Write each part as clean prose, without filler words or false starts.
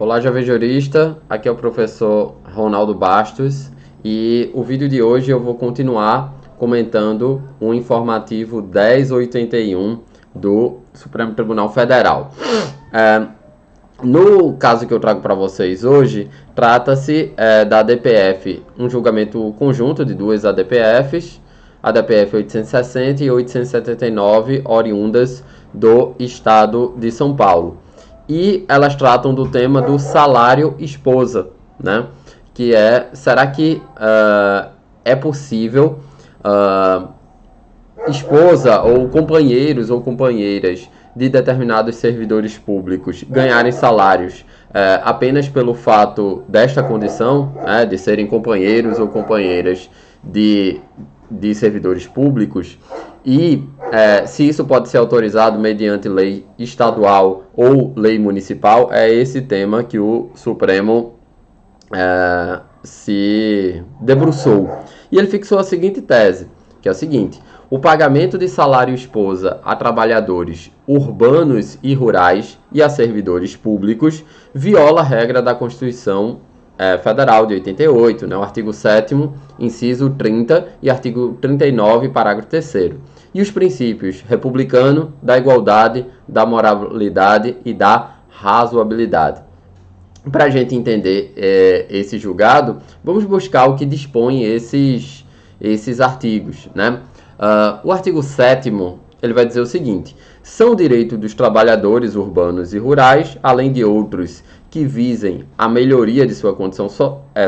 Olá, jovem jurista, aqui é o professor Ronaldo Bastos e o vídeo de hoje eu vou continuar comentando o informativo 1081 do Supremo Tribunal Federal. No caso que eu trago para vocês hoje, trata-se da ADPF, um julgamento conjunto de duas ADPFs, ADPF 860 e 879, oriundas do estado de São Paulo. E elas tratam do tema do salário esposa, né? Que será que é possível esposa ou companheiros ou companheiras de determinados servidores públicos ganharem salários apenas pelo fato desta condição, de serem companheiros ou companheiras de servidores públicos, e se isso pode ser autorizado mediante lei estadual ou lei municipal, é esse tema que o Supremo se debruçou. E ele fixou a seguinte tese, que é o seguinte: o pagamento de salário esposa a trabalhadores urbanos e rurais e a servidores públicos viola a regra da Constituição Federal de 88, né, o artigo 7º, inciso 30 e artigo 39, parágrafo 3º. E os princípios republicano, da igualdade, da moralidade e da razoabilidade. Para a gente entender esse julgado, vamos buscar o que dispõe esses artigos, né? O artigo 7º, ele vai dizer o seguinte: são direitos dos trabalhadores urbanos e rurais, além de outros que visem a melhoria de sua condição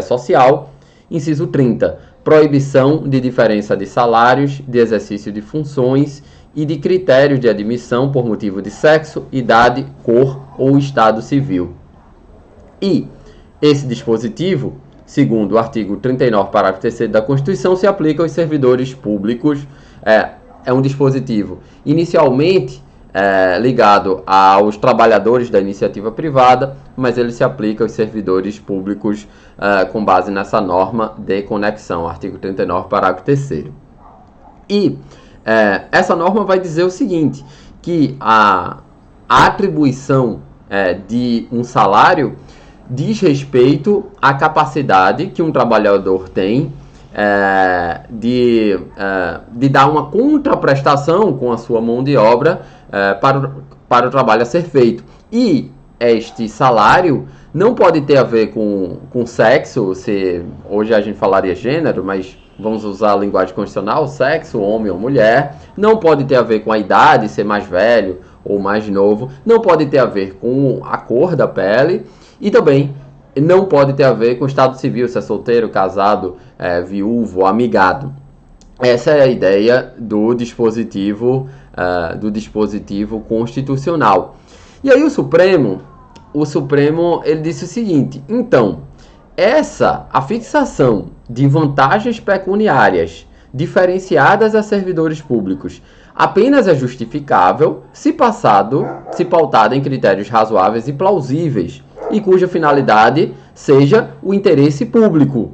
social. Inciso 30, proibição de diferença de salários, de exercício de funções e de critérios de admissão por motivo de sexo, idade, cor ou estado civil. E esse dispositivo, segundo o artigo 39, parágrafo 3º da Constituição, se aplica aos servidores públicos. É um dispositivo inicialmente ligado aos trabalhadores da iniciativa privada, mas ele se aplica aos servidores públicos com base nessa norma de conexão, artigo 39, parágrafo 3º. E essa norma vai dizer o seguinte, que a atribuição de um salário diz respeito à capacidade que um trabalhador tem de dar uma contraprestação com a sua mão de obra para o trabalho a ser feito. E este salário não pode ter a ver com sexo, hoje a gente falaria gênero, mas vamos usar a linguagem constitucional, sexo, homem ou mulher. Não pode ter a ver com a idade, ser mais velho ou mais novo. Não pode ter a ver com a cor da pele. E também não pode ter a ver com o estado civil, se é solteiro, casado, viúvo, amigado. Essa é a ideia do dispositivo constitucional. E aí o Supremo ele disse o seguinte: então, a fixação de vantagens pecuniárias diferenciadas a servidores públicos apenas é justificável se pautada em critérios razoáveis e plausíveis, e cuja finalidade seja o interesse público.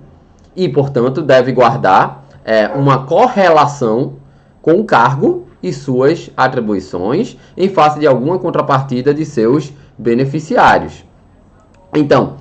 E, portanto, deve guardar uma correlação com o cargo e suas atribuições em face de alguma contrapartida de seus beneficiários. Então,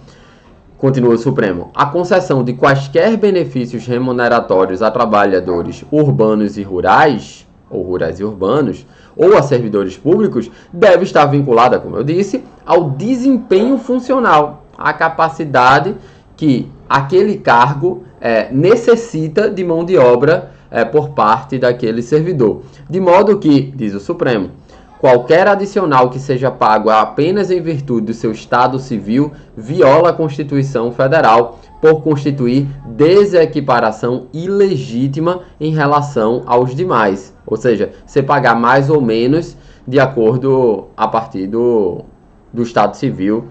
continua o Supremo: a concessão de quaisquer benefícios remuneratórios a trabalhadores urbanos e rurais, ou rurais e urbanos, ou a servidores públicos, deve estar vinculada, como eu disse, ao desempenho funcional, à capacidade que aquele cargo necessita de mão de obra por parte daquele servidor. De modo que, diz o Supremo, qualquer adicional que seja pago apenas em virtude do seu estado civil viola a Constituição Federal por constituir desequiparação ilegítima em relação aos demais. Ou seja, você pagar mais ou menos de acordo a partir do estado civil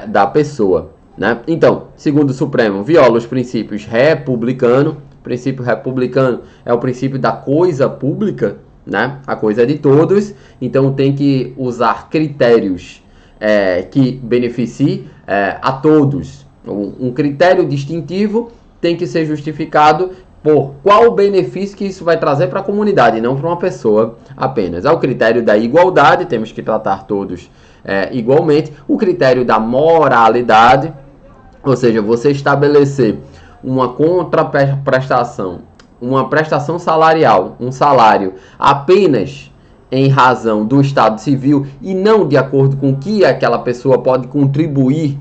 da pessoa, né? Então, segundo o Supremo, viola os princípios republicanos. O princípio republicano é o princípio da coisa pública, né? A coisa é de todos, então tem que usar critérios que beneficiem a todos. Um critério distintivo tem que ser justificado por qual benefício que isso vai trazer para a comunidade, não para uma pessoa apenas. Ao critério da igualdade, temos que tratar todos igualmente. O critério da moralidade, ou seja, você estabelecer uma contraprestação, uma prestação salarial, um salário apenas em razão do estado civil e não de acordo com o que aquela pessoa pode contribuir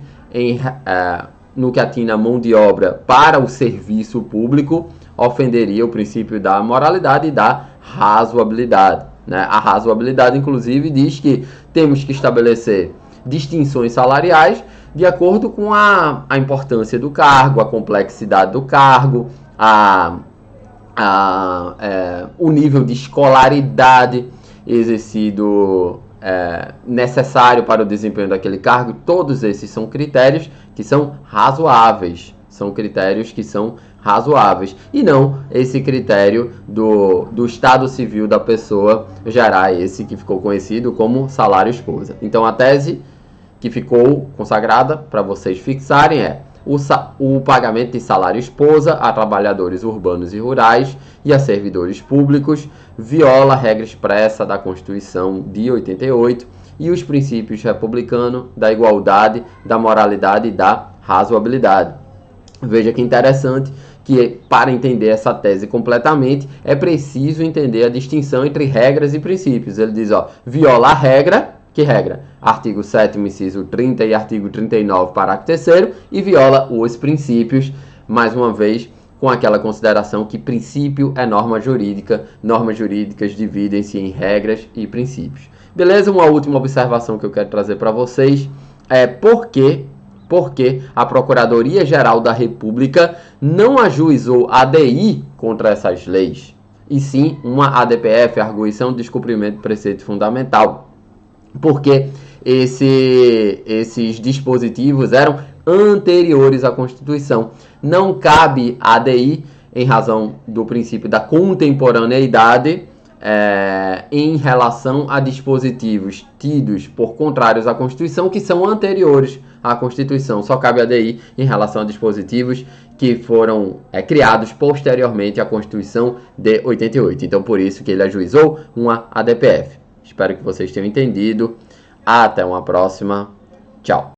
no que atina a mão de obra para o serviço público, ofenderia o princípio da moralidade e da razoabilidade, né? A razoabilidade, inclusive, diz que temos que estabelecer distinções salariais de acordo com a importância do cargo, a complexidade do cargo, o nível de escolaridade exercido necessário para o desempenho daquele cargo. Todos esses são critérios que são razoáveis. São critérios que são razoáveis. E não esse critério do estado civil da pessoa gerar esse que ficou conhecido como salário esposa. Então a tese que ficou consagrada para vocês fixarem é: o pagamento de salário esposa a trabalhadores urbanos e rurais e a servidores públicos viola a regra expressa da Constituição de 88 e os princípios republicanos da igualdade, da moralidade e da razoabilidade. Veja que interessante que, para entender essa tese completamente, é preciso entender a distinção entre regras e princípios. Ele diz, viola a regra. Que regra? Artigo 7º, inciso 30 e artigo 39, parágrafo 3º, e viola os princípios, mais uma vez, com aquela consideração que princípio é norma jurídica, normas jurídicas dividem-se em regras e princípios. Beleza? Uma última observação que eu quero trazer para vocês é porque a Procuradoria-Geral da República não ajuizou ADI contra essas leis, e sim uma ADPF, Arguição de Descumprimento de Preceito Fundamental. Porque esses dispositivos eram anteriores à Constituição. Não cabe ADI em razão do princípio da contemporaneidade em relação a dispositivos tidos por contrários à Constituição que são anteriores à Constituição. Só cabe ADI em relação a dispositivos que foram criados posteriormente à Constituição de 88. Então, por isso que ele ajuizou uma ADPF. Espero que vocês tenham entendido. Até uma próxima. Tchau.